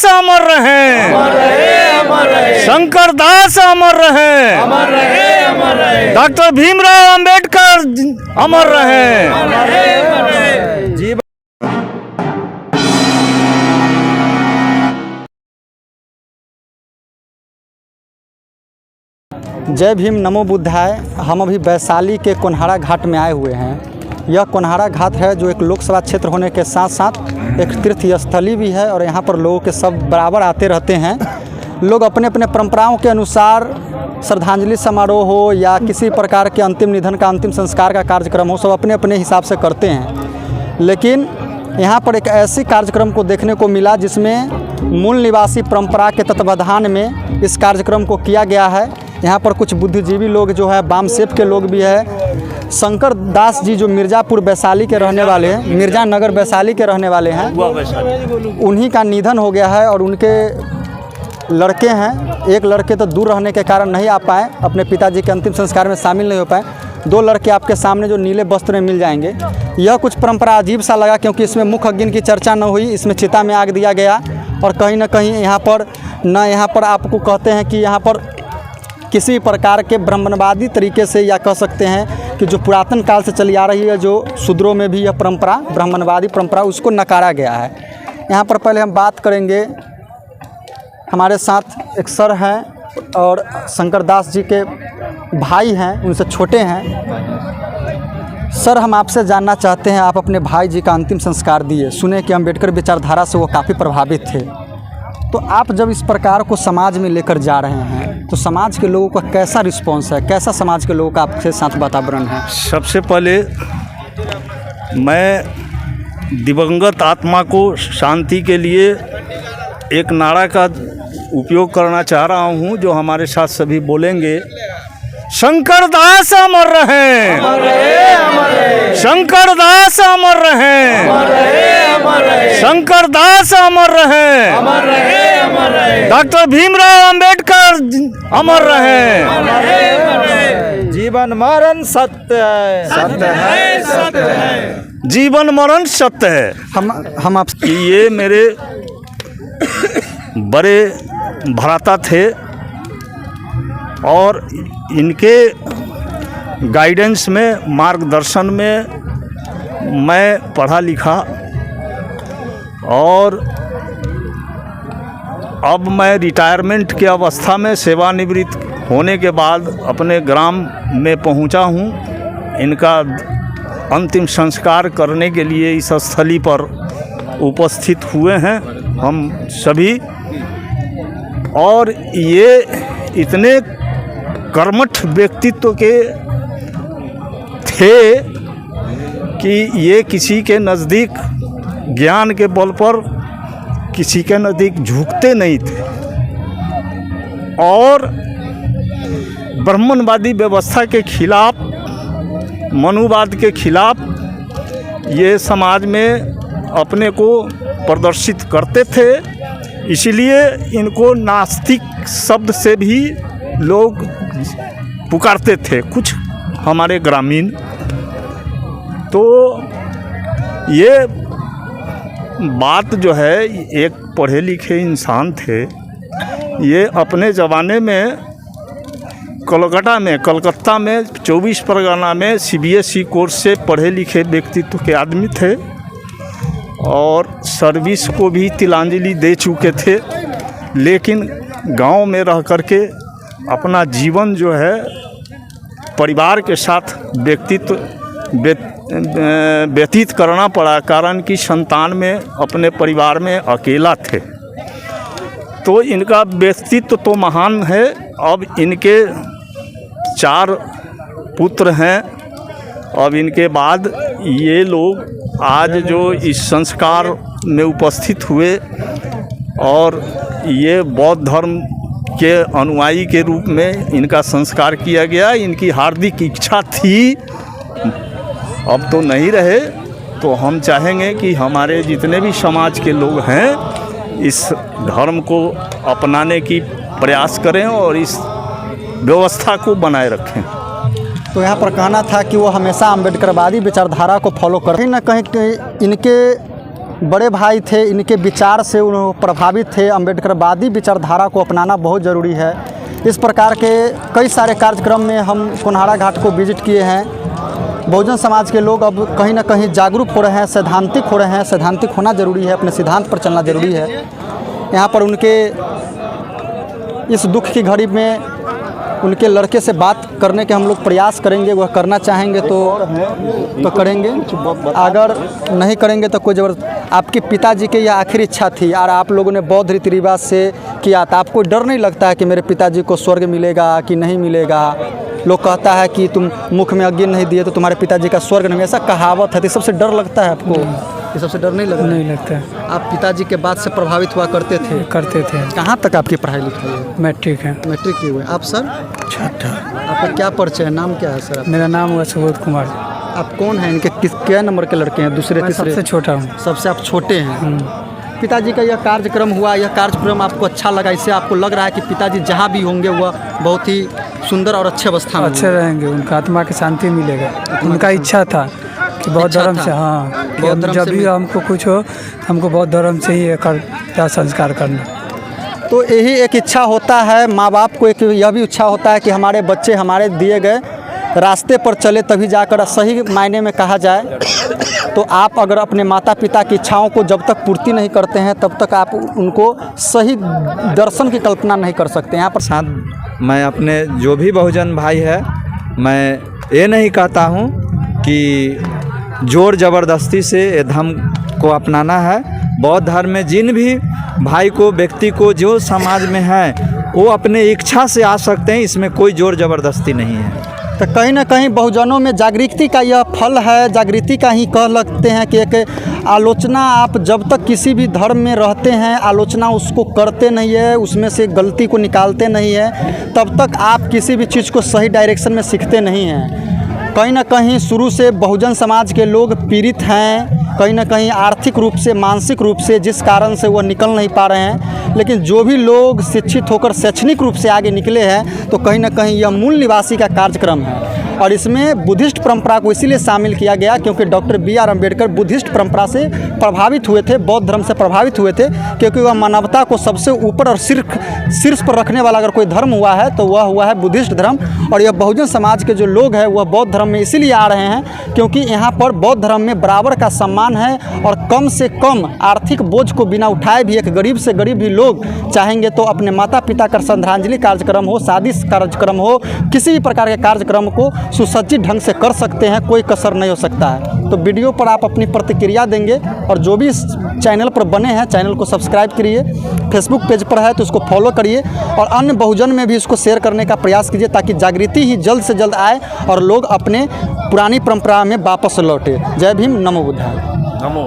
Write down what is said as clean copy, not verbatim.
अमर रहे, शंकर दास अमर रहे, डॉक्टर भीमराव अंबेडकर अमर रहे। जीवन जय भीम, नमो बुद्धाय। हम अभी वैशाली के कोन्हारा घाट में आए हुए हैं। यह कोन्हारा घाट है जो एक लोकसभा क्षेत्र होने के साथ साथ एक तीर्थ स्थली भी है और यहाँ पर लोगों के सब बराबर आते रहते हैं। लोग अपने अपने परंपराओं के अनुसार श्रद्धांजलि समारोह हो या किसी प्रकार के अंतिम निधन का अंतिम संस्कार का कार्यक्रम हो, सब अपने अपने हिसाब से करते हैं। लेकिन यहाँ पर एक ऐसी कार्यक्रम को देखने को मिला जिसमें मूल निवासी परंपरा के तत्वाधान में इस कार्यक्रम को किया गया है। यहाँ पर कुछ बुद्धिजीवी लोग जो है, वामसेप के लोग भी है। शंकर दास जी जो मिर्ज़ापुर वैशाली के रहने वाले हैं, मिर्ज़ा नगर वैशाली के रहने वाले हैं, उन्हीं का निधन हो गया है और उनके लड़के हैं। एक लड़के तो दूर रहने के कारण नहीं आ पाए, अपने पिताजी के अंतिम संस्कार में शामिल नहीं हो पाए। दो लड़के आपके सामने जो नीले वस्त्र में मिल जाएंगे। यह कुछ परंपरा अजीब सा लगा क्योंकि इसमें मुख्य अग्नि की चर्चा न हुई, इसमें चिता में आग दिया गया और कहीं ना कहीं यहाँ पर आपको कहते हैं कि यहाँ पर किसी प्रकार के ब्राह्मणवादी तरीके से, या कह सकते हैं कि जो पुरातन काल से चली आ रही है, जो शूद्रों में भी यह परंपरा, ब्राह्मणवादी परंपरा, उसको नकारा गया है। यहाँ पर पहले हम बात करेंगे, हमारे साथ एक सर हैं और शंकर दास जी के भाई हैं, उनसे छोटे हैं। सर, हम आपसे जानना चाहते हैं, आप अपने भाई जी का अंतिम संस्कार दिए, सुने कि अम्बेडकर विचारधारा से वो काफ़ी प्रभावित थे, तो आप जब इस प्रकार को समाज में लेकर जा रहे हैं तो समाज के लोगों का कैसा रिस्पॉन्स है, कैसा समाज के लोगों का आपके साथ वातावरण है? सबसे पहले मैं दिवंगत आत्मा को शांति के लिए एक नारा का उपयोग करना चाह रहा हूं, जो हमारे साथ सभी बोलेंगे। शंकर दास अमर रहे, शंकर दास अमर रहे, शंकर दास अमर रहे, डॉक्टर भीमराव अंबेडकर अमर रहे। जीवन मरण सत्य है, सत्य है, सत्य है, जीवन मरण सत्य है। हम आप ये मेरे बड़े भ्राता थे और इनके गाइडेंस में, मार्गदर्शन में मैं पढ़ा लिखा और अब मैं रिटायरमेंट की अवस्था में, सेवानिवृत्त होने के बाद अपने ग्राम में पहुंचा हूं। इनका अंतिम संस्कार करने के लिए इस स्थली पर उपस्थित हुए हैं हम सभी। और ये इतने कर्मठ व्यक्तित्व के थे कि ये किसी के नज़दीक ज्ञान के बल पर किसी के नज़दीक झुकते नहीं थे और ब्राह्मणवादी व्यवस्था के खिलाफ, मनुवाद के खिलाफ ये समाज में अपने को प्रदर्शित करते थे। इसलिए इनको नास्तिक शब्द से भी लोग पुकारते थे कुछ हमारे ग्रामीण। तो ये बात जो है, एक पढ़े लिखे इंसान थे, ये अपने ज़माने में कलकत्ता में 24 परगना में CBSE कोर्स से पढ़े लिखे व्यक्तित्व के आदमी थे और सर्विस को भी तिलांजलि दे चुके थे। लेकिन गांव में रह करके अपना जीवन जो है परिवार के साथ व्यतीत करना पड़ा, कारण कि संतान में, अपने परिवार में अकेला थे। तो इनका व्यक्तित्व तो महान है। अब इनके 4 पुत्र हैं। अब इनके बाद ये लोग आज जो इस संस्कार में उपस्थित हुए और ये बौद्ध धर्म के अनुयायी के रूप में इनका संस्कार किया गया। इनकी हार्दिक इच्छा थी, अब तो नहीं रहे। तो हम चाहेंगे कि हमारे जितने भी समाज के लोग हैं इस धर्म को अपनाने की प्रयास करें और इस व्यवस्था को बनाए रखें। तो यहाँ पर कहना था कि वो हमेशा अम्बेडकरवादी विचारधारा को फॉलो करते हैं। कहीं ना कहीं इनके बड़े भाई थे, इनके विचार से उन्होंने प्रभावित थे। अम्बेडकरवादी विचारधारा को अपनाना बहुत ज़रूरी है। इस प्रकार के कई सारे कार्यक्रम में हम कोन्हारा घाट को विजिट किए हैं। बहुजन समाज के लोग अब कहीं ना कहीं जागरूक हो रहे हैं, सैद्धांतिक हो रहे हैं। सैद्धांतिक होना ज़रूरी है, अपने सिद्धांत पर चलना ज़रूरी है। यहाँ पर उनके इस दुख की घड़ी में उनके लड़के से बात करने के हम लोग प्रयास करेंगे। वह करना चाहेंगे तो करेंगे, अगर नहीं करेंगे तो कोई ज़बरदस्त। आपके पिताजी की यह आखिरी इच्छा थी और आप लोगों ने बौद्ध रीति रिवाज से किया था। आपको डर नहीं लगता है कि मेरे पिताजी को स्वर्ग मिलेगा कि नहीं मिलेगा? लोग कहता है कि तुम मुख में अग्नि नहीं दिए तो तुम्हारे पिताजी का स्वर्ग नहीं, ऐसा कहावत है। तो सबसे डर लगता है आपको? ये सबसे डर नहीं लगता? नहीं लगता है। आप पिताजी के बात से प्रभावित हुआ करते थे? करते थे। कहाँ तक आपकी पढ़ाई लिखाई है? मैट्रिक है। मैट्रिक किए हुए। आप सर? छठा। आपका क्या परिचय है, नाम क्या है सर? मेरा नाम हुआ सुबोध कुमार। आप कौन हैं? इनके क्या नंबर के लड़के हैं? दूसरे मैं तीसरे? सबसे छोटा हूँ। सबसे आप छोटे हैं। पिताजी का यह कार्यक्रम हुआ, यह कार्यक्रम आपको अच्छा लगा? इससे आपको लग रहा है कि पिताजी जहाँ भी होंगे वह बहुत ही सुंदर और अच्छे अवस्था में अच्छे रहेंगे, उनका आत्मा की शांति मिलेगा। उनका इच्छा था कि बौद्ध इच्छा धर्म था। से, हाँ, कि बौद्ध हम धर्म जब से भी हमको कुछ हो हमको बौद्ध धर्म से ही कर संस्कार करना। तो यही एक इच्छा होता है माँ बाप को। एक यह भी इच्छा होता है कि हमारे बच्चे हमारे दिए गए रास्ते पर चले, तभी जाकर सही मायने में कहा जाए। तो आप अगर अपने माता पिता की इच्छाओं को जब तक पूर्ति नहीं करते हैं तब तक आप उनको सही दर्शन की कल्पना नहीं कर सकते। यहाँ पर साथ मैं अपने जो भी बहुजन भाई है, मैं ये नहीं कहता हूँ कि जोर ज़बरदस्ती से ये धर्म को अपनाना है। बौद्ध धर्म में जिन भी भाई को, व्यक्ति को जो समाज में है वो अपने इच्छा से आ सकते हैं, इसमें कोई जोर ज़बरदस्ती नहीं है। तो कहीं ना कहीं बहुजनों में जागृति का यह फल है, जागृति का ही कह लगते हैं कि एक आलोचना। आप जब तक किसी भी धर्म में रहते हैं, आलोचना उसको करते नहीं है, उसमें से गलती को निकालते नहीं है, तब तक आप किसी भी चीज़ को सही डायरेक्शन में सीखते नहीं हैं। कहीं ना कहीं शुरू से बहुजन समाज के लोग पीड़ित हैं, कहीं ना कहीं आर्थिक रूप से, मानसिक रूप से, जिस कारण से वह निकल नहीं पा रहे हैं। लेकिन जो भी लोग शिक्षित होकर शैक्षणिक रूप से आगे निकले हैं, तो कहीं ना कहीं यह मूल निवासी का कार्यक्रम है। और इसमें बुद्धिस्ट परंपरा को इसीलिए शामिल किया गया क्योंकि डॉक्टर B.R. अम्बेडकर बुद्धिस्ट परंपरा से प्रभावित हुए थे, बौद्ध धर्म से प्रभावित हुए थे, क्योंकि वह मानवता को सबसे ऊपर और शीर्ष पर रखने वाला अगर कोई धर्म हुआ है तो वह हुआ है बुद्धिस्ट धर्म। और यह बहुजन समाज के जो लोग हैं वह बौद्ध धर्म में इसीलिए आ रहे हैं क्योंकि यहाँ पर बौद्ध धर्म में बराबर का सम्मान है और कम से कम आर्थिक बोझ को बिना उठाए भी एक गरीब से गरीब भी लोग चाहेंगे तो अपने माता पिता का श्रद्धांजलि कार्यक्रम हो, शादी कार्यक्रम हो, किसी भी प्रकार के कार्यक्रम को सुसज्जित ढंग से कर सकते हैं। कोई कसर नहीं हो सकता है। तो वीडियो पर आप अपनी प्रतिक्रिया देंगे और जो भी इस चैनल पर बने हैं चैनल को सब्सक्राइब करिए। फेसबुक पेज पर है तो उसको फॉलो करिए और अन्य बहुजन में भी इसको शेयर करने का प्रयास कीजिए ताकि जागृति ही जल्द से जल्द आए और लोग अपने पुरानी परंपरा में वापस लौटे। जय भीम, नमो बुद्धाय। नमो